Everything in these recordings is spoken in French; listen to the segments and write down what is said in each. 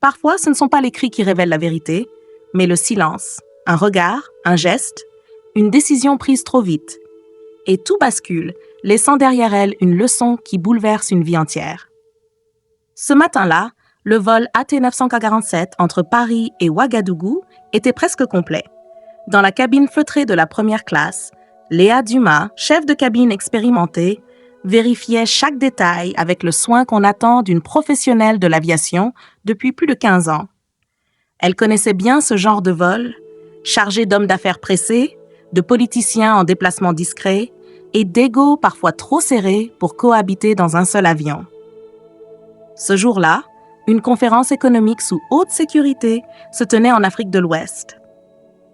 Parfois, ce ne sont pas les cris qui révèlent la vérité, mais le silence, un regard, un geste, une décision prise trop vite. Et tout bascule, laissant derrière elle une leçon qui bouleverse une vie entière. Ce matin-là, le vol AT947 entre Paris et Ouagadougou était presque complet. Dans la cabine feutrée de la première classe, Léa Dumas, chef de cabine expérimentée, vérifiait chaque détail avec le soin qu'on attend d'une professionnelle de l'aviation depuis plus de 15 ans. Elle connaissait bien ce genre de vol, chargé d'hommes d'affaires pressés, de politiciens en déplacement discret et d'égos parfois trop serrés pour cohabiter dans un seul avion. Ce jour-là, une conférence économique sous haute sécurité se tenait en Afrique de l'Ouest.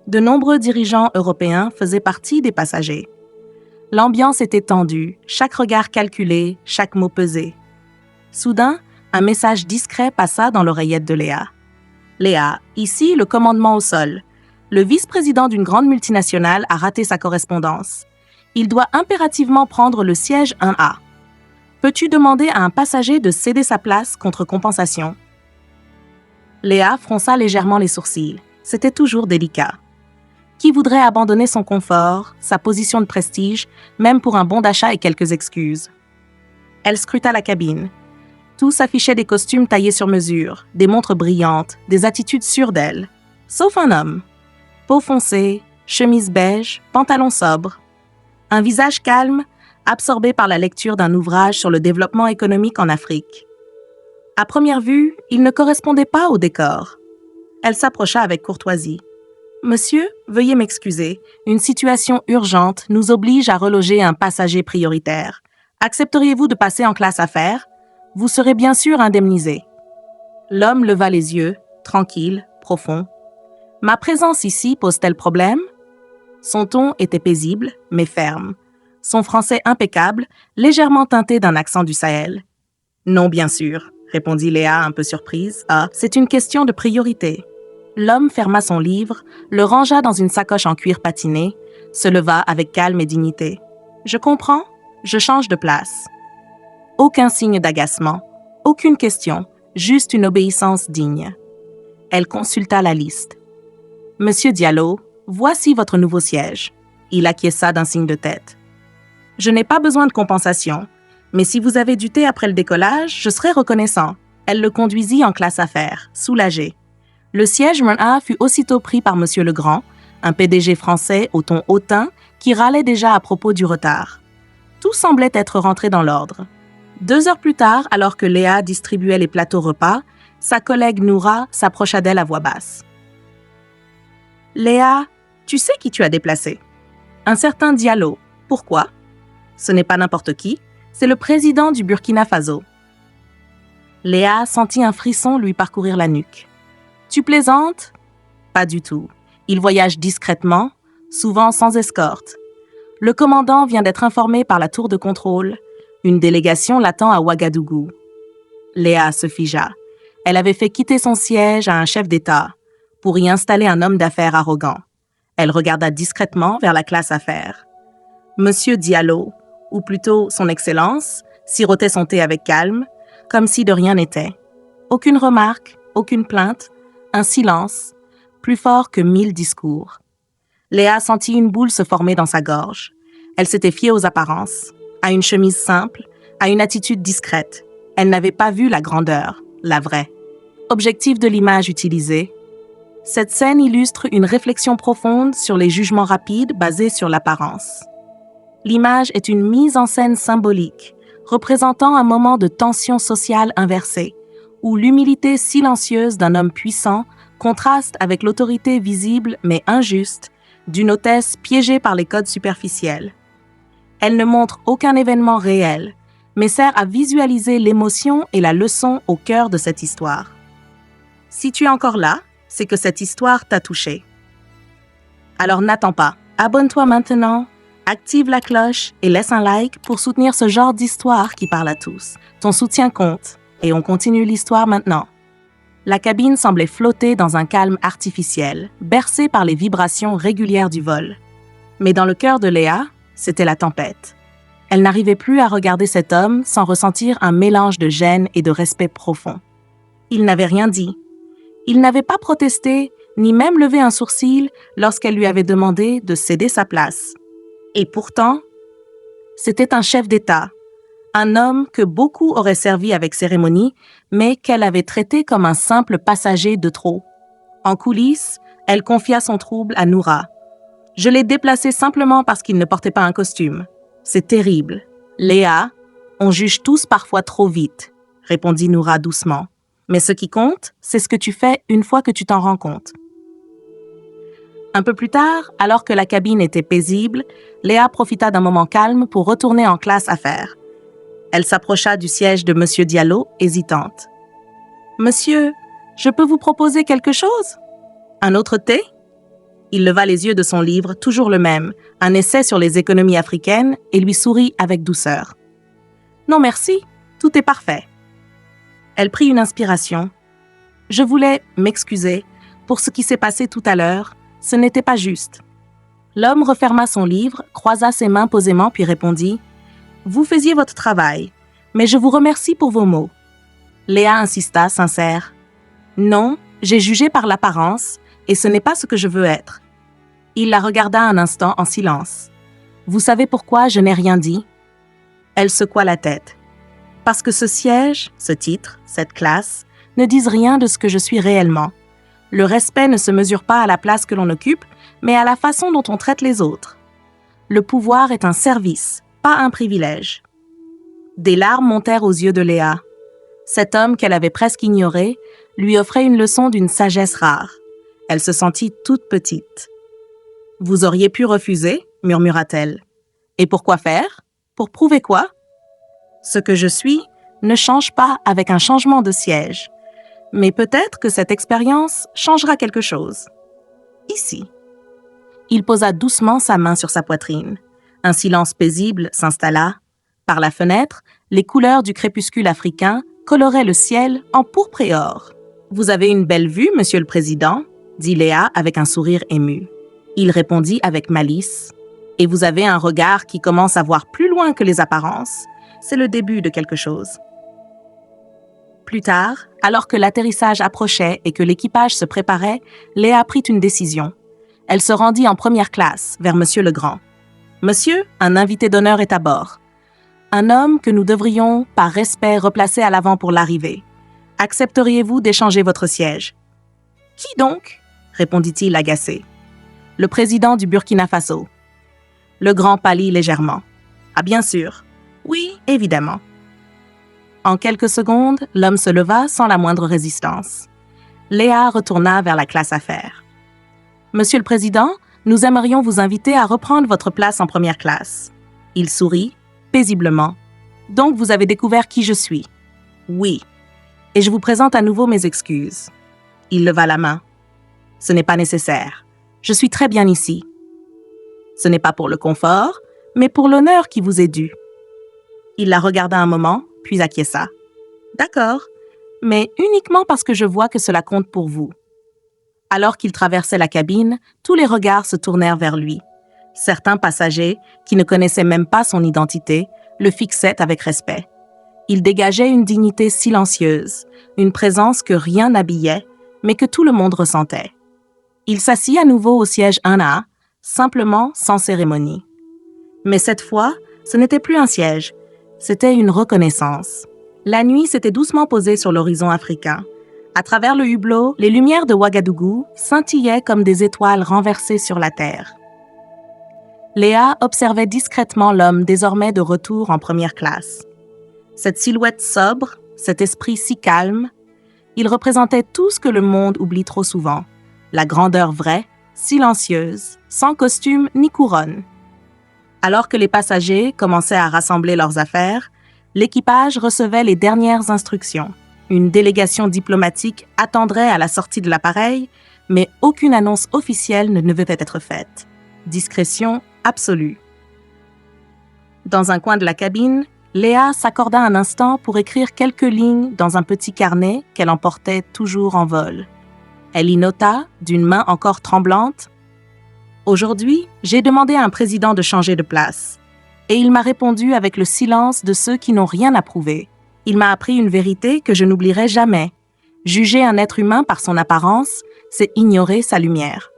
De nombreux dirigeants européens faisaient partie des passagers. L'ambiance était tendue, chaque regard calculé, chaque mot pesé. Soudain, un message discret passa dans l'oreillette de Léa. « Léa, ici le commandement au sol. Le vice-président d'une grande multinationale a raté sa correspondance. Il doit impérativement prendre le siège 1A. Peux-tu demander à un passager de céder sa place contre compensation ?» Léa fronça légèrement les sourcils. C'était toujours délicat. Qui voudrait abandonner son confort, sa position de prestige, même pour un bon d'achat et quelques excuses? Elle scruta la cabine. Tous affichaient des costumes taillés sur mesure, des montres brillantes, des attitudes sûres d'elle. Sauf un homme. Peau foncée, chemise beige, pantalon sobre. Un visage calme, absorbé par la lecture d'un ouvrage sur le développement économique en Afrique. À première vue, il ne correspondait pas au décor. Elle s'approcha avec courtoisie. « Monsieur, veuillez m'excuser. Une situation urgente nous oblige à reloger un passager prioritaire. Accepteriez-vous de passer en classe affaires? Vous serez bien sûr indemnisé. » L'homme leva les yeux, tranquille, profond. « Ma présence ici pose-t-elle problème? » Son ton était paisible, mais ferme. Son français impeccable, légèrement teinté d'un accent du Sahel. « Non, bien sûr, » répondit Léa un peu surprise. « Ah, c'est une question de priorité. » L'homme ferma son livre, le rangea dans une sacoche en cuir patiné, se leva avec calme et dignité. « Je comprends, je change de place. » Aucun signe d'agacement, aucune question, juste une obéissance digne. Elle consulta la liste. « Monsieur Diallo, voici votre nouveau siège. » Il acquiesça d'un signe de tête. « Je n'ai pas besoin de compensation, mais si vous avez du thé après le décollage, je serai reconnaissant. » Elle le conduisit en classe affaires, soulagée. Le siège 1A fut aussitôt pris par Monsieur Legrand, un PDG français au ton hautain qui râlait déjà à propos du retard. Tout semblait être rentré dans l'ordre. 2 heures plus tard, alors que Léa distribuait les plateaux repas, sa collègue Noura s'approcha d'elle à voix basse. « Léa, tu sais qui tu as déplacé? Un certain Diallo. Pourquoi? Ce n'est pas n'importe qui, c'est le président du Burkina Faso. » Léa sentit un frisson lui parcourir la nuque. « Tu plaisantes? » Pas du tout. Il voyage discrètement, souvent sans escorte. Le commandant vient d'être informé par la tour de contrôle. Une délégation l'attend à Ouagadougou. Léa se figea. Elle avait fait quitter son siège à un chef d'État pour y installer un homme d'affaires arrogant. Elle regarda discrètement vers la classe affaires. Monsieur Diallo, ou plutôt son Excellence, sirotait son thé avec calme, comme si de rien n'était. Aucune remarque, aucune plainte, un silence, plus fort que 1000 discours. Léa sentit une boule se former dans sa gorge. Elle s'était fiée aux apparences, à une chemise simple, à une attitude discrète. Elle n'avait pas vu la grandeur, la vraie. Objectif de l'image utilisée, cette scène illustre une réflexion profonde sur les jugements rapides basés sur l'apparence. L'image est une mise en scène symbolique, représentant un moment de tension sociale inversée, où l'humilité silencieuse d'un homme puissant contraste avec l'autorité visible mais injuste d'une hôtesse piégée par les codes superficiels. Elle ne montre aucun événement réel, mais sert à visualiser l'émotion et la leçon au cœur de cette histoire. Si tu es encore là, c'est que cette histoire t'a touché. Alors n'attends pas, abonne-toi maintenant, active la cloche et laisse un like pour soutenir ce genre d'histoire qui parle à tous. Ton soutien compte. Et on continue l'histoire maintenant. La cabine semblait flotter dans un calme artificiel, bercée par les vibrations régulières du vol. Mais dans le cœur de Léa, c'était la tempête. Elle n'arrivait plus à regarder cet homme sans ressentir un mélange de gêne et de respect profond. Il n'avait rien dit, Il n'avait pas protesté, ni même levé un sourcil lorsqu'elle lui avait demandé de céder sa place. Et pourtant, c'était un chef d'État, un homme que beaucoup auraient servi avec cérémonie, mais qu'elle avait traité comme un simple passager de trop. En coulisses, elle confia son trouble à Noura. « Je l'ai déplacé simplement parce qu'il ne portait pas un costume. C'est terrible. Léa, on juge tous parfois trop vite, » répondit Noura doucement. « Mais ce qui compte, c'est ce que tu fais une fois que tu t'en rends compte. » Un peu plus tard, alors que la cabine était paisible, Léa profita d'un moment calme pour retourner en classe affaires. Elle s'approcha du siège de M. Diallo, hésitante. « Monsieur, je peux vous proposer quelque chose? Un autre thé? » Il leva les yeux de son livre, toujours le même, un essai sur les économies africaines, et lui sourit avec douceur. « Non merci, tout est parfait. » Elle prit une inspiration. « Je voulais m'excuser pour ce qui s'est passé tout à l'heure. Ce n'était pas juste. » L'homme referma son livre, croisa ses mains posément, puis répondit « Vous faisiez votre travail, mais je vous remercie pour vos mots. » Léa insista, sincère. « Non, j'ai jugé par l'apparence, et ce n'est pas ce que je veux être. » Il la regarda un instant en silence. « Vous savez pourquoi je n'ai rien dit? » Elle secoua la tête. « Parce que ce siège, ce titre, cette classe, ne disent rien de ce que je suis réellement. Le respect ne se mesure pas à la place que l'on occupe, mais à la façon dont on traite les autres. Le pouvoir est un service, pas un privilège. » Des larmes montèrent aux yeux de Léa. Cet homme qu'elle avait presque ignoré lui offrait une leçon d'une sagesse rare. Elle se sentit toute petite. « Vous auriez pu refuser, » murmura-t-elle. « Et pourquoi faire? Pour prouver quoi? Ce que je suis ne change pas avec un changement de siège. Mais peut-être que cette expérience changera quelque chose. Ici. » Il posa doucement sa main sur sa poitrine. Un silence paisible s'installa. Par la fenêtre, les couleurs du crépuscule africain coloraient le ciel en pourpre et or. « Vous avez une belle vue, Monsieur le Président, » dit Léa avec un sourire ému. Il répondit avec malice. « Et vous avez un regard qui commence à voir plus loin que les apparences. C'est le début de quelque chose. » Plus tard, alors que l'atterrissage approchait et que l'équipage se préparait, Léa prit une décision. Elle se rendit en première classe, vers Monsieur Legrand. « Monsieur, un invité d'honneur est à bord. Un homme que nous devrions, par respect, replacer à l'avant pour l'arrivée. Accepteriez-vous d'échanger votre siège? »« Qui donc? » répondit-il agacé. « Le président du Burkina Faso. » Legrand pâlit légèrement. « Ah, bien sûr. Oui, évidemment. » En quelques secondes, l'homme se leva sans la moindre résistance. Léa retourna vers la classe affaires. « Monsieur le Président, nous aimerions vous inviter à reprendre votre place en première classe. » Il sourit, paisiblement. « Donc vous avez découvert qui je suis. »« Oui. Et je vous présente à nouveau mes excuses. » Il leva la main. « Ce n'est pas nécessaire. Je suis très bien ici. Ce n'est pas pour le confort, mais pour l'honneur qui vous est dû. » Il la regarda un moment, puis acquiesça. « D'accord, mais uniquement parce que je vois que cela compte pour vous. » Alors qu'il traversait la cabine, tous les regards se tournèrent vers lui. Certains passagers, qui ne connaissaient même pas son identité, le fixaient avec respect. Il dégageait une dignité silencieuse, une présence que rien n'habillait, mais que tout le monde ressentait. Il s'assit à nouveau au siège 1A, simplement sans cérémonie. Mais cette fois, ce n'était plus un siège, c'était une reconnaissance. La nuit s'était doucement posée sur l'horizon africain. À travers le hublot, les lumières de Ouagadougou scintillaient comme des étoiles renversées sur la terre. Léa observait discrètement l'homme désormais de retour en première classe. Cette silhouette sobre, cet esprit si calme, il représentait tout ce que le monde oublie trop souvent. La grandeur vraie, silencieuse, sans costume ni couronne. Alors que les passagers commençaient à rassembler leurs affaires, l'équipage recevait les dernières instructions. Une délégation diplomatique attendrait à la sortie de l'appareil, mais aucune annonce officielle ne devait être faite. Discrétion absolue. Dans un coin de la cabine, Léa s'accorda un instant pour écrire quelques lignes dans un petit carnet qu'elle emportait toujours en vol. Elle y nota, d'une main encore tremblante, « Aujourd'hui, j'ai demandé à un président de changer de place. Et il m'a répondu avec le silence de ceux qui n'ont rien à prouver. Il m'a appris une vérité que je n'oublierai jamais. Juger un être humain par son apparence, c'est ignorer sa lumière.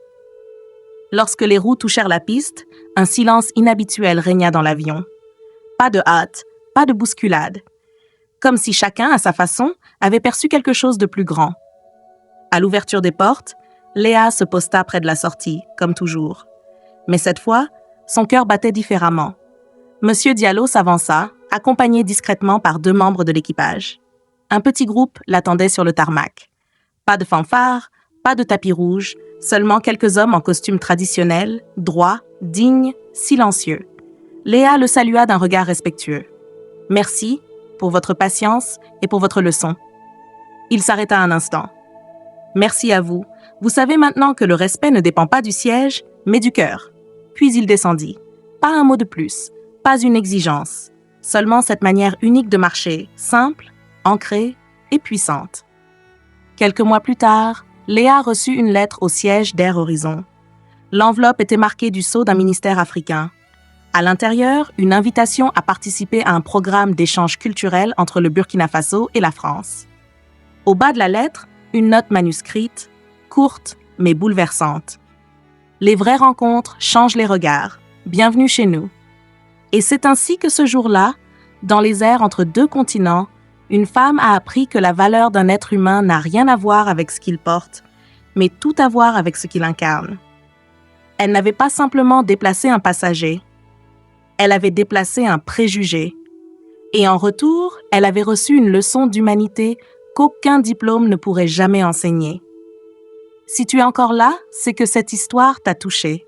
Lorsque les roues touchèrent la piste, un silence inhabituel régna dans l'avion. Pas de hâte, pas de bousculade. Comme si chacun, à sa façon, avait perçu quelque chose de plus grand. À l'ouverture des portes, Léa se posta près de la sortie, comme toujours. Mais cette fois, son cœur battait différemment. Monsieur Diallo s'avança, accompagné discrètement par 2 membres de l'équipage. Un petit groupe l'attendait sur le tarmac. Pas de fanfare, pas de tapis rouge, seulement quelques hommes en costume traditionnel, droits, dignes, silencieux. Léa le salua d'un regard respectueux. « Merci pour votre patience et pour votre leçon. » Il s'arrêta un instant. « Merci à vous. Vous savez maintenant que le respect ne dépend pas du siège, mais du cœur. » Puis il descendit. Pas un mot de plus, pas une exigence. Seulement cette manière unique de marcher, simple, ancrée et puissante. Quelques mois plus tard, Léa reçut une lettre au siège d'Air Horizon. L'enveloppe était marquée du sceau d'un ministère africain. À l'intérieur, une invitation à participer à un programme d'échange culturel entre le Burkina Faso et la France. Au bas de la lettre, une note manuscrite, courte mais bouleversante. Les vraies rencontres changent les regards. Bienvenue chez nous. Et c'est ainsi que ce jour-là, dans les airs entre 2 continents, une femme a appris que la valeur d'un être humain n'a rien à voir avec ce qu'il porte, mais tout à voir avec ce qu'il incarne. Elle n'avait pas simplement déplacé un passager, elle avait déplacé un préjugé. Et en retour, elle avait reçu une leçon d'humanité qu'aucun diplôme ne pourrait jamais enseigner. Si tu es encore là, c'est que cette histoire t'a touché.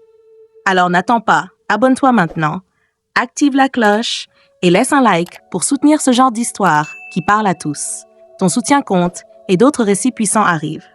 Alors n'attends pas, abonne-toi maintenant, active la cloche et laisse un like pour soutenir ce genre d'histoire qui parle à tous. Ton soutien compte et d'autres récits puissants arrivent.